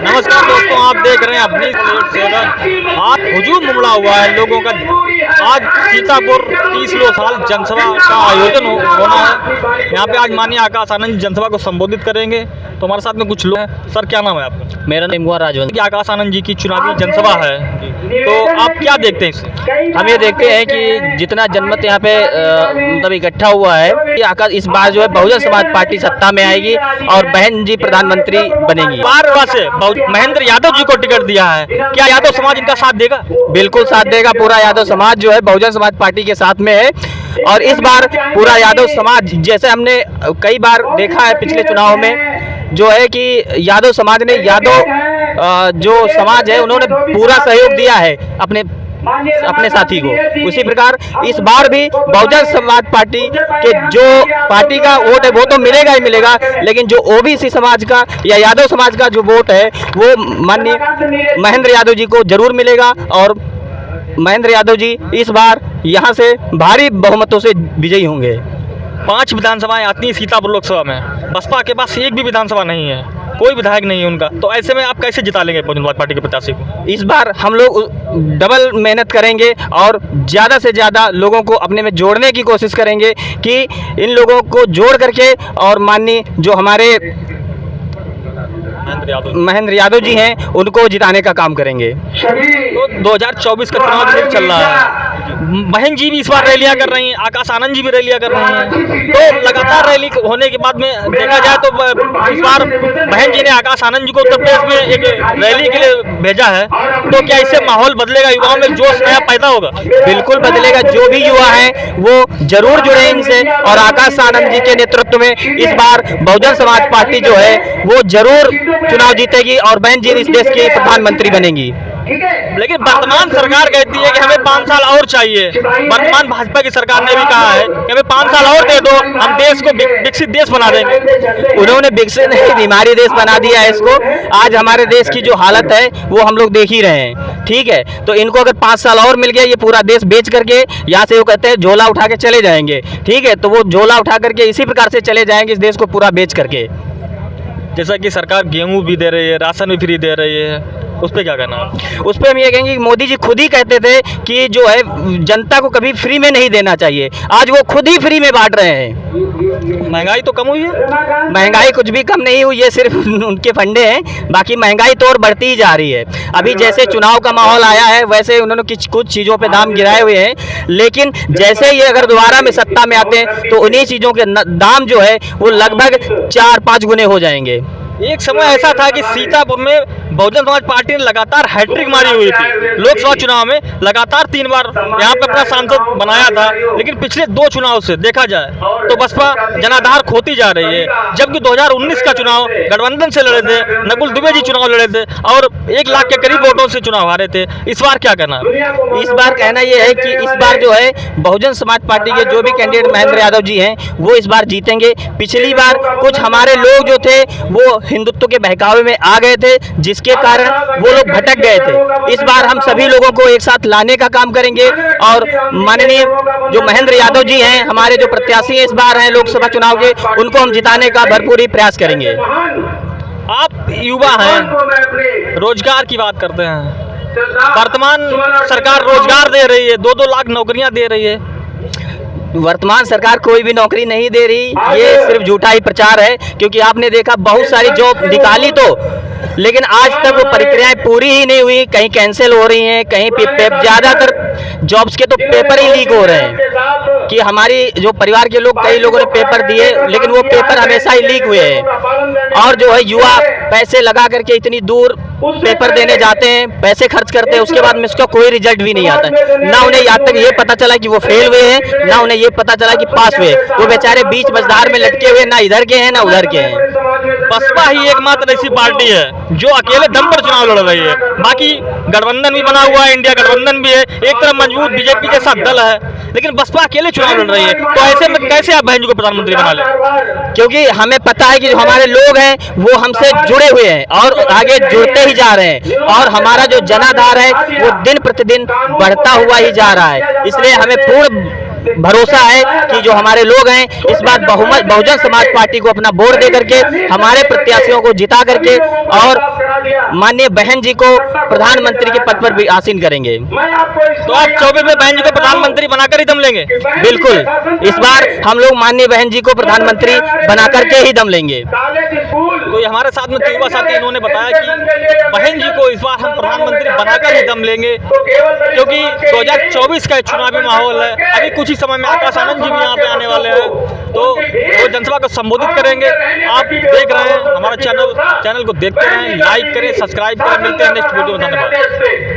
नमस्कार दोस्तों, आप देख रहे हैं अपनी सेवन। आज हुजूम उमड़ा हुआ है लोगों का। आज सीतापुर 30 साल जनसभा का आयोजन होना है। यहाँ पे आज माननीय आकाश आनंद जनसभा को संबोधित करेंगे। तो हमारे साथ में कुछ लोग हैं। सर, क्या नाम है आपका? मेरा नाम राजवंत। आकाश आनंद जी की चुनावी जनसभा है, तो आप क्या देखते हैं इससे? हम ये देखते हैं कि जितना जनमत यहाँ पे मतलब इकट्ठा हुआ है कि आकाश इस बार जो है बहुजन समाज पार्टी सत्ता में आएगी और बहन जी प्रधानमंत्री बनेगी। बार से महेंद्र यादव जी को टिकट दिया है, क्या यादव समाज इनका साथ देगा? बिल्कुल साथ देगा। पूरा यादव समाज जो है बहुजन समाज पार्टी के साथ में है और इस बार पूरा यादव समाज, जैसे हमने कई बार देखा है पिछले चुनाव में, जो है कि यादव समाज ने जो समाज है उन्होंने पूरा सहयोग दिया है अपने साथी को। उसी प्रकार इस बार भी बहुजन समाज पार्टी के जो पार्टी का वोट है वो तो मिलेगा ही मिलेगा, लेकिन जो ओबीसी समाज का या यादव समाज का जो वोट है वो माननीय महेंद्र यादव जी को जरूर मिलेगा और महेंद्र यादव जी इस बार यहाँ से भारी बहुमतों से विजयी होंगे। 5 विधानसभाएं आती हैं सीतापुर लोकसभा में। बसपा के पास एक भी विधानसभा नहीं है, कोई विधायक नहीं है उनका। तो ऐसे में आप कैसे जिता लेंगे बहुजन समाज पार्टी के प्रत्याशी को? इस बार हम लोग डबल मेहनत करेंगे और ज़्यादा से ज़्यादा लोगों को अपने में जोड़ने की कोशिश करेंगे कि इन लोगों को जोड़ करके और माननीय जो हमारे महेंद्र यादव जी हैं उनको जिताने का काम करेंगे। तो 2024 का चुनाव चल रहा है। बहन जी भी इस बार रैलियां कर रही हैं, आकाश आनंद जी भी रैलियां कर रही हैं। तो लगातार रैली होने के बाद में देखा जाए तो इस बार बहन जी ने आकाश आनंद जी को उत्तर प्रदेश में एक रैली के लिए भेजा है। तो क्या इससे माहौल बदलेगा, युवाओं में जोश नया पैदा होगा? बिल्कुल बदलेगा। जो भी युवा हैं वो जरूर जुड़े इनसे और आकाश आनंद जी के नेतृत्व में इस बार बहुजन समाज पार्टी जो है वो जरूर चुनाव जीतेगी और बहन जी इस देश की प्रधानमंत्री बनेंगी। लेकिन वर्तमान सरकार कहती है कि हमें 5 साल और चाहिए। वर्तमान भाजपा की सरकार ने भी कहा है कि हमें 5 साल और दे दो, हम देश को विकसित देश बना देंगे। उन्होंने विकसित नहीं, बीमारी देश बना दिया है इसको। आज हमारे देश की जो हालत है वो हम लोग देख ही रहे हैं, ठीक है। तो इनको अगर 5 साल और मिल गया, ये पूरा देश बेच करके यहाँ से वो कहते हैं झोला उठा के चले जाएंगे, ठीक है। तो वो झोला उठा करके इसी प्रकार से चले जाएंगे, इस देश को पूरा बेच करके। जैसा कि सरकार गेहूं भी दे रही है, राशन भी फ्री दे रही है, उस पर क्या कहना है? उस पर हम ये कहेंगे कि मोदी जी खुद ही कहते थे कि जो है जनता को कभी फ्री में नहीं देना चाहिए। आज वो खुद ही फ्री में बांट रहे हैं। महंगाई तो कम हुई है? महंगाई कुछ भी कम नहीं हुई, ये सिर्फ उनके फंडे हैं। बाकी महंगाई तो और बढ़ती ही जा रही है। अभी जैसे चुनाव का माहौल आया है वैसे उन्होंने कुछ चीज़ों पे दाम गिराए हुए हैं, लेकिन जैसे ये अगर दोबारा में सत्ता में आते हैं तो उन्हीं चीज़ों के दाम जो है वो लगभग 4-5 गुने हो जाएंगे। एक समय ऐसा था कि सीतापुर में बहुजन समाज पार्टी ने लगातार हैट्रिक मारी हुई थी। लोकसभा चुनाव में लगातार 3 बार यहाँ पे अपना सांसद बनाया था, लेकिन पिछले 2 चुनाव से देखा जाए तो बसपा जनाधार खोती जा रही है। जबकि 2019 का चुनाव गठबंधन से लड़े थे, नकुल दुबे जी चुनाव लड़े थे और 1 लाख के करीब वोटों से चुनाव हारे थे। इस बार क्या कहना है? इस बार कहना यह है कि इस बार जो है बहुजन समाज पार्टी के जो भी कैंडिडेट महेंद्र यादव जी हैं वो इस बार जीतेंगे। पिछली बार कुछ हमारे लोग जो थे वो हिंदुत्व के बहकावे में आ गए थे, जिसके कारण वो लोग भटक गए थे। इस बार हम सभी लोगों को एक साथ लाने का काम करेंगे और माननीय जो महेंद्र यादव जी हैं, हमारे जो प्रत्याशी इस बार हैं लोकसभा चुनाव के, उनको हम जिताने का भरपूर ही प्रयास करेंगे। आप युवा हैं, रोजगार की बात करते हैं। वर्तमान सरकार रोजगार दे रही है, 2-2 लाख नौकरियां दे रही है। वर्तमान सरकार कोई भी नौकरी नहीं दे रही, ये सिर्फ झूठा ही प्रचार है। क्योंकि आपने देखा बहुत सारी जॉब निकाली तो, लेकिन आज तक वो प्रक्रियाएं पूरी ही नहीं हुई। कहीं कैंसिल हो रही हैं, कहीं ज़्यादातर जॉब्स के तो पेपर ही लीक हो रहे हैं कि हमारी जो परिवार के लोग, कई लोगों ने पेपर दिए लेकिन वो पेपर हमेशा ही लीक हुए हैं। और जो है युवा पैसे लगा करके इतनी दूर पेपर देने जाते हैं, पैसे खर्च करते हैं, उसके बाद में उसका कोई रिजल्ट भी नहीं आता है। ना उन्हें यहाँ तक ये पता चला कि वो फेल हुए हैं, ना उन्हें ये पता चला कि पास हुए। वो बेचारे बीच मझधार में लटके हुए, ना इधर के हैं ना उधर के हैं। बसपा ही एकमात्र ऐसी पार्टी है जो अकेले दम पर चुनाव लड़ रही है। बाकी गठबंधन भी बना हुआ है, इंडिया गठबंधन भी है, एक तरफ मजबूत बीजेपी जैसा दल है, लेकिन बसपा अकेले चुनाव लड़ रही है। तो ऐसे में कैसे आप बहन जी को प्रधानमंत्री बना लें? क्योंकि हमें पता है कि जो हमारे लोग हैं वो हमसे जुड़े हुए हैं और आगे जुड़ते ही जा रहे हैं और हमारा जो जनाधार है वो दिन प्रतिदिन बढ़ता हुआ ही जा रहा है। इसलिए हमें पूर्ण भरोसा है कि जो हमारे लोग हैं इस बार बहुजन समाज पार्टी को अपना वोट दे करके हमारे प्रत्याशियों को जिता करके और माननीय बहन जी को प्रधानमंत्री के पद पर भी आसीन करेंगे। तो आप 24 में बहन जी को प्रधानमंत्री बनाकर ही दम लेंगे? बिल्कुल, इस बार हम लोग माननीय बहन जी को प्रधानमंत्री बना करके ही दम लेंगे। तो ये हमारे साथ में युवा साथी इन्होंने बताया कि बहन जी को इस बार हम प्रधानमंत्री बनाकर ही दम लेंगे, क्योंकि 2024 का चुनावी माहौल है। अभी कुछ ही समय में आकाश आनंद जी भी यहाँ पे आने वाले हैं, तो वो जनसभा को संबोधित करेंगे। आप देख रहे हैं हमारा चैनल को देखते रहें, लाइक करें, सब्सक्राइब करें। मिलते हैं नेक्स्ट वीडियो में। धन्यवाद।